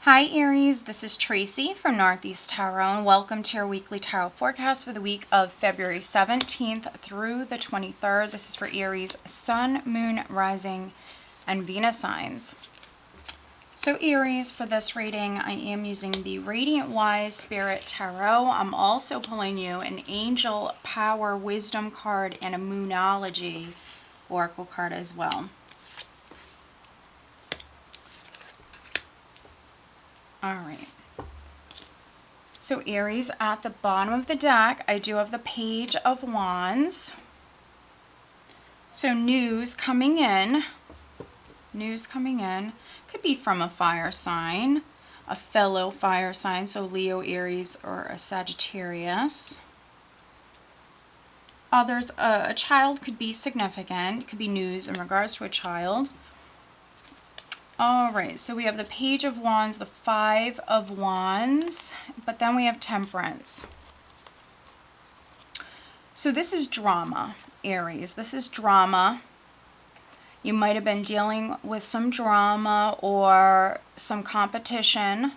Hi Aries, this is Tracy from Northeast Tarot and welcome to your weekly tarot forecast for the week of February 17th through the 23rd. This is for Aries, Sun, Moon, Rising, and Venus signs. So Aries, for this reading, I am using the Radiant Wise Spirit Tarot. I'm also pulling you an Angel Power Wisdom card and a Moonology Oracle card as well. All right. So Aries, at the bottom of the deck, I do have the Page of Wands. So news coming in. Could be from a fire sign, a fellow fire sign, so Leo, Aries, or a Sagittarius. Others, a child could be significant, could be news in regards to a child. All right, so we have the Page of Wands, the Five of Wands, but then we have Temperance. So this is drama, Aries. This is drama. You might have been dealing with some drama or some competition.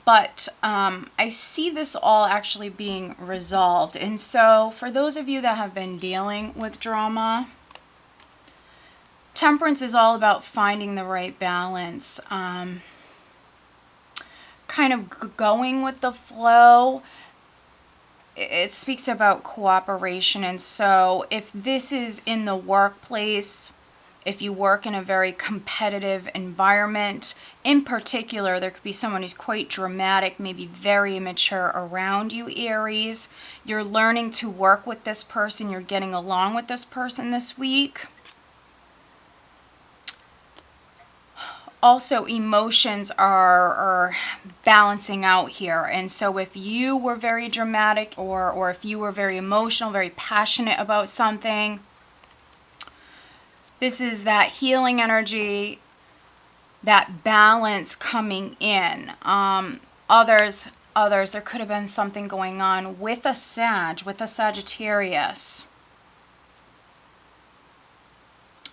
But I see this all actually being resolved. And so for those of you that have been dealing with drama, Temperance is all about finding the right balance, kind of going with the flow. It speaks about cooperation, and so if this is in the workplace, if you work in a very competitive environment, in particular, there could be someone who's quite dramatic, maybe very immature around you, Aries. You're learning to work with this person, you're getting along with this person this week. Also, emotions are balancing out here. And so if you were very dramatic or if you were very emotional, very passionate about something, this is that healing energy, that balance coming in. Others, there could have been something going on with a Sagittarius.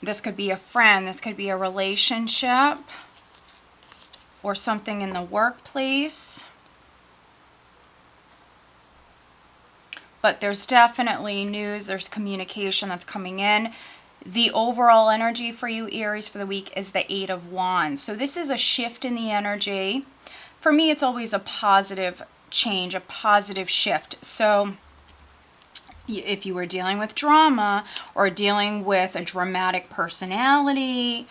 This could be a friend, this could be a relationship, or something in the workplace. But there's definitely news, there's communication that's coming in. The overall energy for you, Aries, for the week is the Eight of Wands. So this is a shift in the energy. For me, it's always a positive change, a positive shift. So if you were dealing with drama or dealing with a dramatic personality,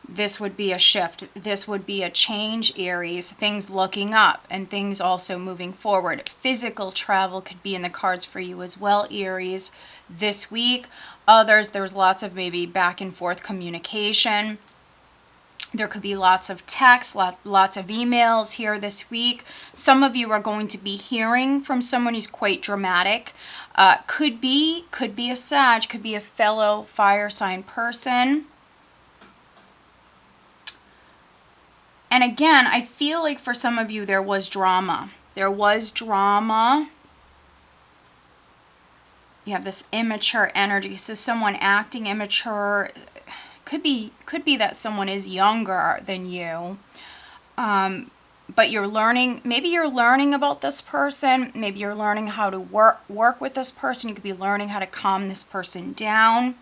this would be a shift. This would be a change, Aries. Things looking up and things also moving forward. Physical travel could be in the cards for you as well, Aries, this week. Others, there's lots of maybe back and forth communication. There could be lots of texts, lots of emails here this week. Some of you are going to be hearing from someone who's quite dramatic. Could be a Sag, could be a fellow fire sign person. And again, I feel like for some of you there was drama. There was drama. You have this immature energy. So someone acting immature, could be that someone is younger than you. But you're learning, maybe you're learning about this person. Maybe you're learning how to work with this person. You could be learning how to calm this person down.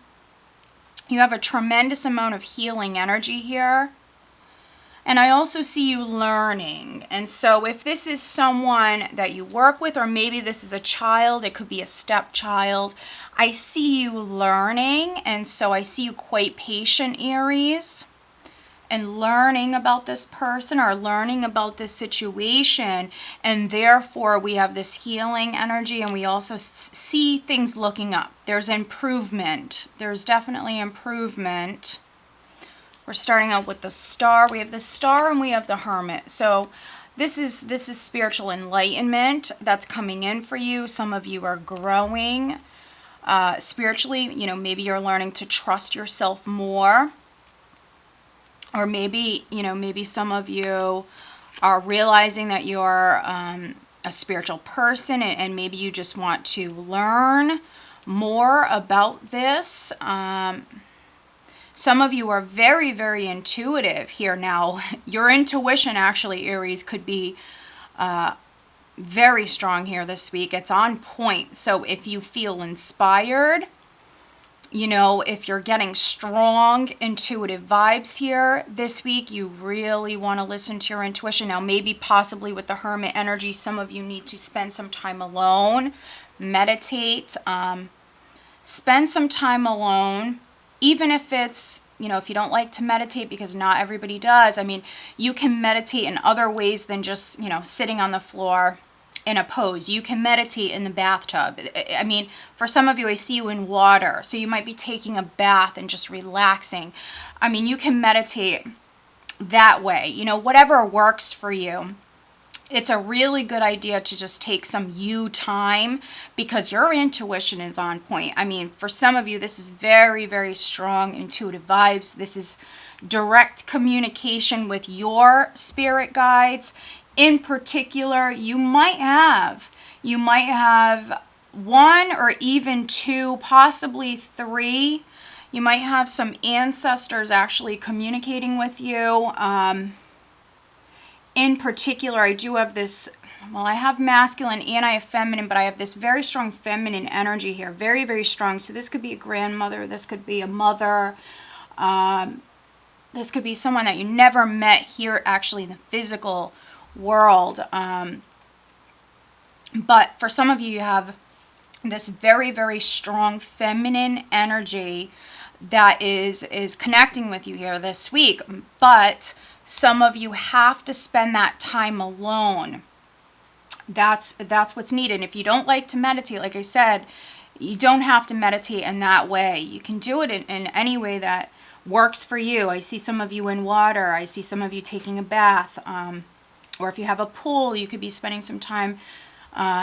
You have a tremendous amount of healing energy here. And I also see you learning. And so if this is someone that you work with, or maybe this is a child, it could be a stepchild, I see you learning. And so I see you quite patient, Aries, and learning about this person or learning about this situation. And therefore we have this healing energy, and we also see things looking up. There's improvement. There's definitely improvement. We're starting out with the Star. We have the Star and we have the Hermit. So this is spiritual enlightenment that's coming in for you. Some of you are growing spiritually. You know, maybe you're learning to trust yourself more. Or maybe, you know, maybe some of you are realizing that you're a spiritual person, and maybe you just want to learn more about this. Some of you are very, very intuitive here now. Your intuition, actually, Aries, could be very strong here this week. It's on point. So if you feel inspired, you know, if you're getting strong intuitive vibes here this week, you really want to listen to your intuition. Now, maybe possibly with the Hermit energy, some of you need to spend some time alone, meditate, spend some time alone, even if it's, you know, if you don't like to meditate, because not everybody does. I mean, you can meditate in other ways than just, you know, sitting on the floor in a pose. You can meditate in the bathtub. I mean, for some of you, I see you in water, so you might be taking a bath and just relaxing. I mean, you can meditate that way, you know, whatever works for you. It's a really good idea to just take some you time, because your intuition is on point. I mean, for some of you, this is very, very strong intuitive vibes. This is direct communication with your spirit guides. In particular, you might have one or even two, possibly three. You might have some ancestors actually communicating with you. In particular, I do have this, well, I have masculine and I have feminine, but I have this very strong feminine energy here. Very, very strong. So this could be a grandmother. This could be a mother. This could be someone that you never met here actually in the physical world. But for some of you, you have this very, very strong feminine energy that is connecting with you here this week. But some of you have to spend that time alone. That's what's needed. If you don't like to meditate, like I said, you don't have to meditate in that way. You can do it in any way that works for you. I see some of you in water. I see some of you taking a bath. Or if you have a pool, you could be spending some time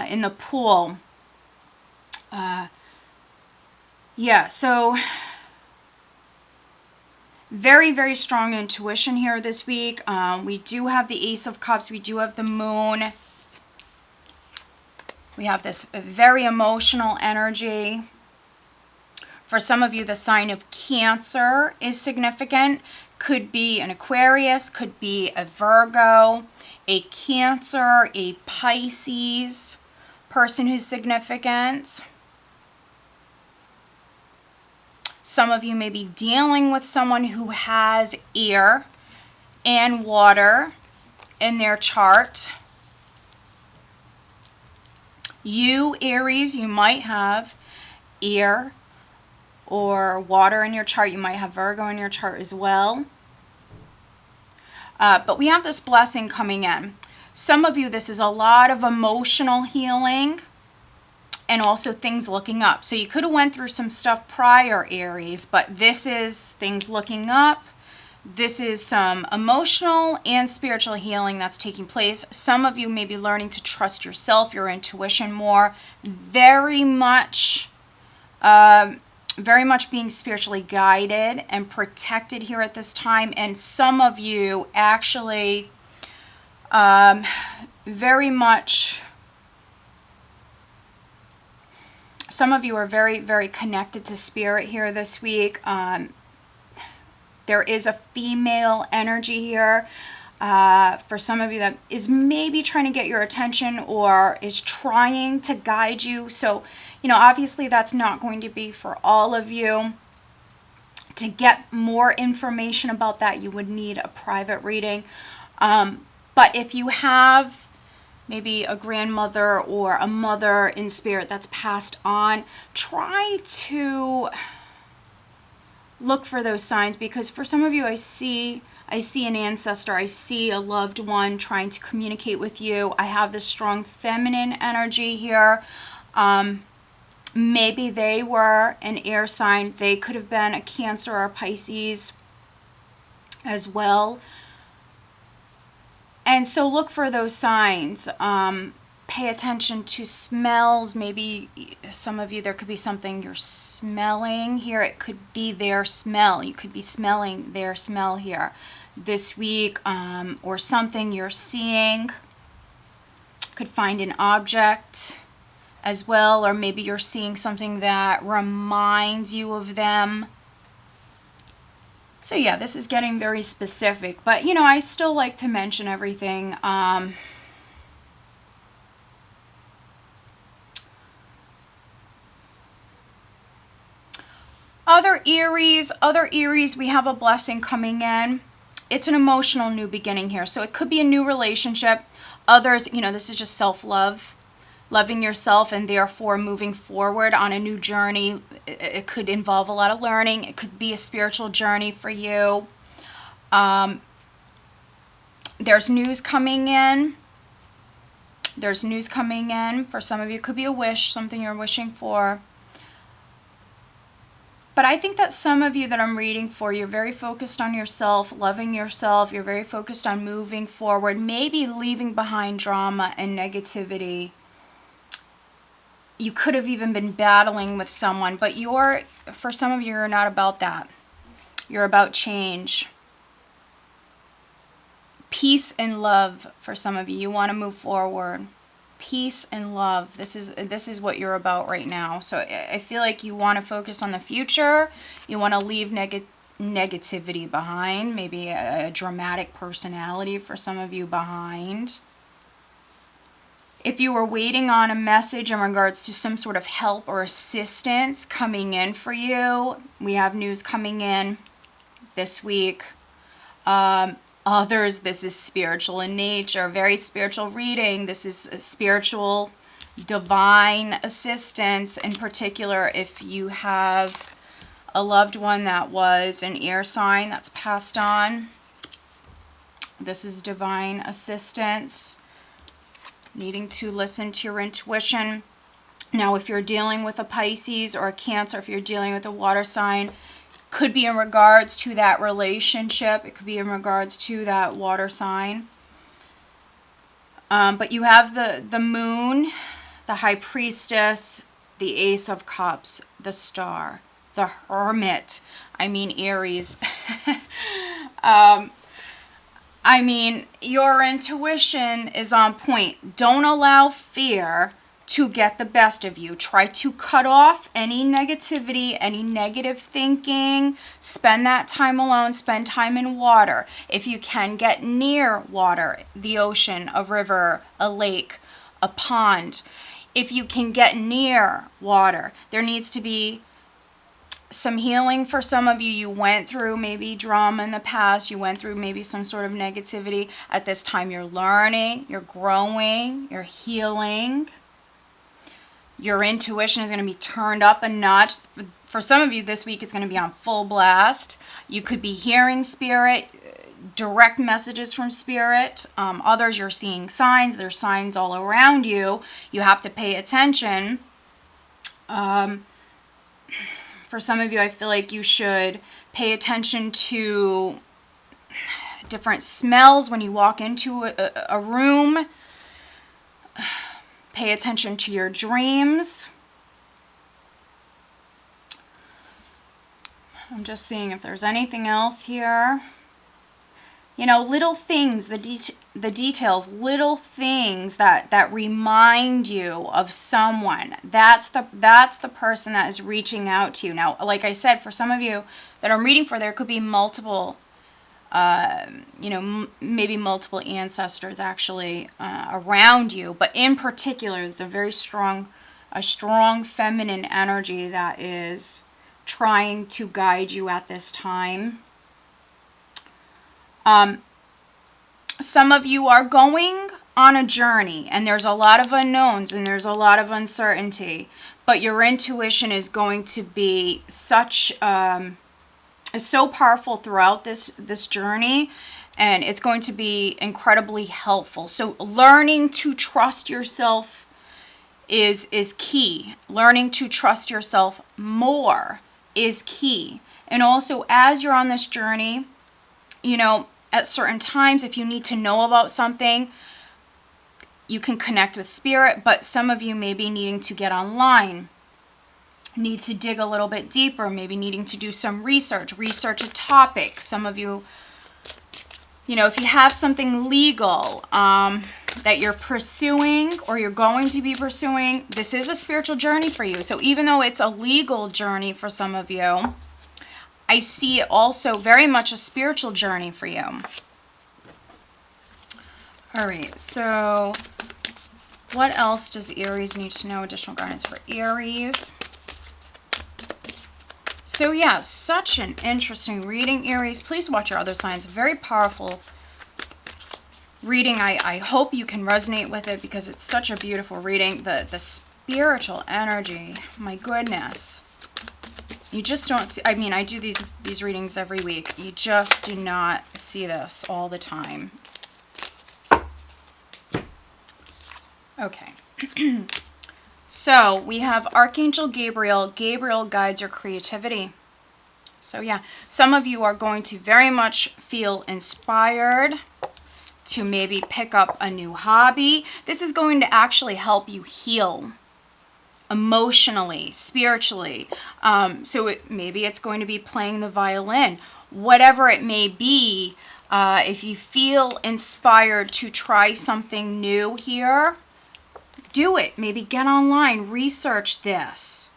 in the pool. Yeah, so very, very strong intuition here this week. We do have the Ace of Cups. We do have the Moon. We have this very emotional energy. For some of you, the sign of Cancer is significant. Could be an Aquarius, could be a Virgo, a Cancer, a Pisces person who's significant. Some of you may be dealing with someone who has air and water in their chart. You, Aries, you might have air or water in your chart. You might have Virgo in your chart as well. But we have this blessing coming in. Some of you, this is a lot of emotional healing and also things looking up. So you could have went through some stuff prior, Aries, but this is things looking up. This is some emotional and spiritual healing that's taking place. Some of you may be learning to trust yourself, your intuition more. Very much being spiritually guided and protected here at this time. And some of you actually some of you are very, very connected to spirit here this week. There is a female energy here for some of you that is maybe trying to get your attention or is trying to guide you. So, you know, obviously that's not going to be for all of you. To get more information about that, you would need a private reading. But if you have maybe a grandmother or a mother in spirit that's passed on, try to look for those signs, because for some of you, I see an ancestor, I see a loved one trying to communicate with you. I have this strong feminine energy here. Maybe they were an air sign. They could have been a Cancer or a Pisces as well. And so look for those signs. Pay attention to smells. Maybe some of you, there could be something you're smelling here. It could be their smell. You could be smelling their smell here this week, or something you're seeing. Could find an object as well, or maybe you're seeing something that reminds you of them. So yeah, this is getting very specific, but you know, I still like to mention everything. Other Aries, we have a blessing coming in. It's an emotional new beginning here. So it could be a new relationship. Others, you know, this is just self-love, loving yourself, and therefore moving forward on a new journey. It could involve a lot of learning. It could be a spiritual journey for you. There's news coming in. There's news coming in. For some of you, it could be a wish, something you're wishing for. But I think that some of you that I'm reading for, you're very focused on yourself, loving yourself. You're very focused on moving forward, maybe leaving behind drama and negativity. You could have even been battling with someone, but for some of you, you're not about that. You're about change. Peace and love for some of you. You want to move forward. Peace and love. This is what you're about right now. So I feel like you want to focus on the future. You want to leave negativity behind. Maybe a dramatic personality for some of you behind. If you were waiting on a message in regards to some sort of help or assistance coming in for you, we have news coming in this week. Others, this is spiritual in nature, very spiritual reading. This is a spiritual divine assistance. In particular, if you have a loved one that was an air sign that's passed on, this is divine assistance. Needing to listen to your intuition. Now, if you're dealing with a Pisces or a Cancer, if you're dealing with a water sign, could be in regards to that relationship. It could be in regards to that water sign. But you have the moon, the high priestess, the ace of cups, the star, the hermit. I mean, Aries. I mean, your intuition is on point. Don't allow fear to get the best of you. Try to cut off any negativity, any negative thinking. Spend that time alone. Spend time in water. If you can, get near water, the ocean, a river, a lake, a pond. If you can get near water, there needs to be some healing for some of you. You went through maybe drama in the past. You went through maybe some sort of negativity. At this time, you're learning, you're growing, you're healing. Your intuition is going to be turned up a notch. For some of you, this week it's going to be on full blast. You could be hearing spirit, direct messages from spirit. Others, you're seeing signs. There's signs all around you. You have to pay attention. For some of you, I feel like you should pay attention to different smells when you walk into a room. Pay attention to your dreams. I'm just seeing if there's anything else here. You know, little things, the details, little things that remind you of someone. That's the person that is reaching out to you. Now, like I said, for some of you that I'm reading for, there could be multiple, maybe multiple ancestors actually around you. But in particular, there's a strong feminine energy that is trying to guide you at this time. Some of you are going on a journey, and there's a lot of unknowns and there's a lot of uncertainty, but your intuition is going to be so powerful throughout this journey, and it's going to be incredibly helpful. So learning to trust yourself is key. Learning to trust yourself more is key. And also, as you're on this journey, you know, at certain times, if you need to know about something, you can connect with spirit, but some of you may be needing to get online, need to dig a little bit deeper, maybe needing to do some research a topic. Some of you, you know, if you have something legal that you're pursuing or you're going to be pursuing, this is a spiritual journey for you. So even though it's a legal journey for some of you, I see it also very much a spiritual journey for you. All right, so what else does Aries need to know? Additional guidance for Aries. So yeah, such an interesting reading, Aries. Please watch your other signs. Very powerful reading. I hope you can resonate with it because it's such a beautiful reading. The spiritual energy, my goodness. You just don't see, I mean, I do these readings every week. You just do not see this all the time. Okay. So we have Archangel Gabriel. Gabriel guides your creativity. So yeah, some of you are going to very much feel inspired to maybe pick up a new hobby. This is going to actually help you heal emotionally, spiritually. So maybe it's going to be playing the violin. Whatever it may be, if you feel inspired to try something new here, do it. Maybe get online, research this.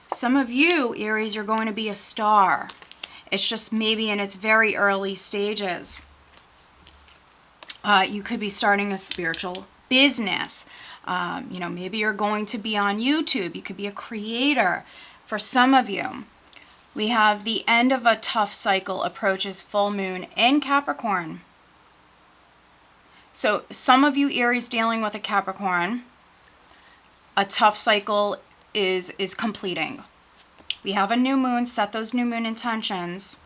Some of you, Aries, you're going to be a star. It's just maybe in its very early stages. You could be starting a spiritual business. You know, maybe you're going to be on YouTube. You could be a creator. For some of you, we have the end of a tough cycle approaches full moon in Capricorn. So some of you, Aries, dealing with a Capricorn, a tough cycle is completing. We have a new moon, set those new moon intentions.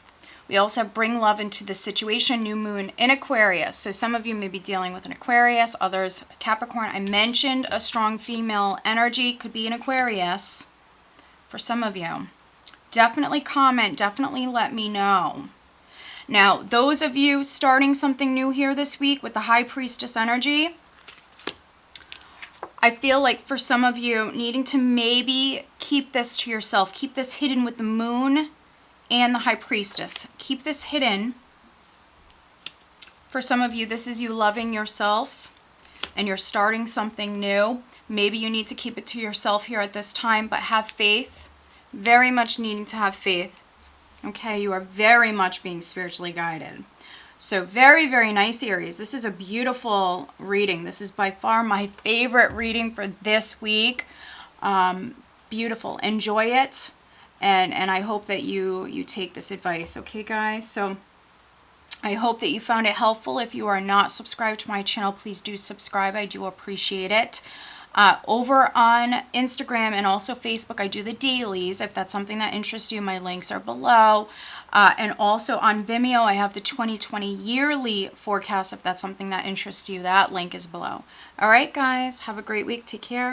We also have bring love into the situation, new moon in Aquarius. So some of you may be dealing with an Aquarius, others Capricorn. I mentioned a strong female energy, could be an Aquarius for some of you. Definitely comment, definitely let me know. Now, those of you starting something new here this week with the High Priestess energy, I feel like for some of you needing to maybe keep this to yourself, keep this hidden with the moon and the High Priestess. Keep this hidden. For some of you, this is you loving yourself and you're starting something new. Maybe you need to keep it to yourself here at this time, but have faith. Very much needing to have faith. Okay, you are very much being spiritually guided. So very, very nice, Aries. This is a beautiful reading. This is by far my favorite reading for this week. Beautiful. Enjoy it. And I hope that you take this advice. Okay, guys? So I hope that you found it helpful. If you are not subscribed to my channel, please do subscribe. I do appreciate it. Over on Instagram and also Facebook, I do the dailies. If that's something that interests you, my links are below. And also on Vimeo, I have the 2020 yearly forecast. If that's something that interests you, that link is below. All right, guys, have a great week. Take care.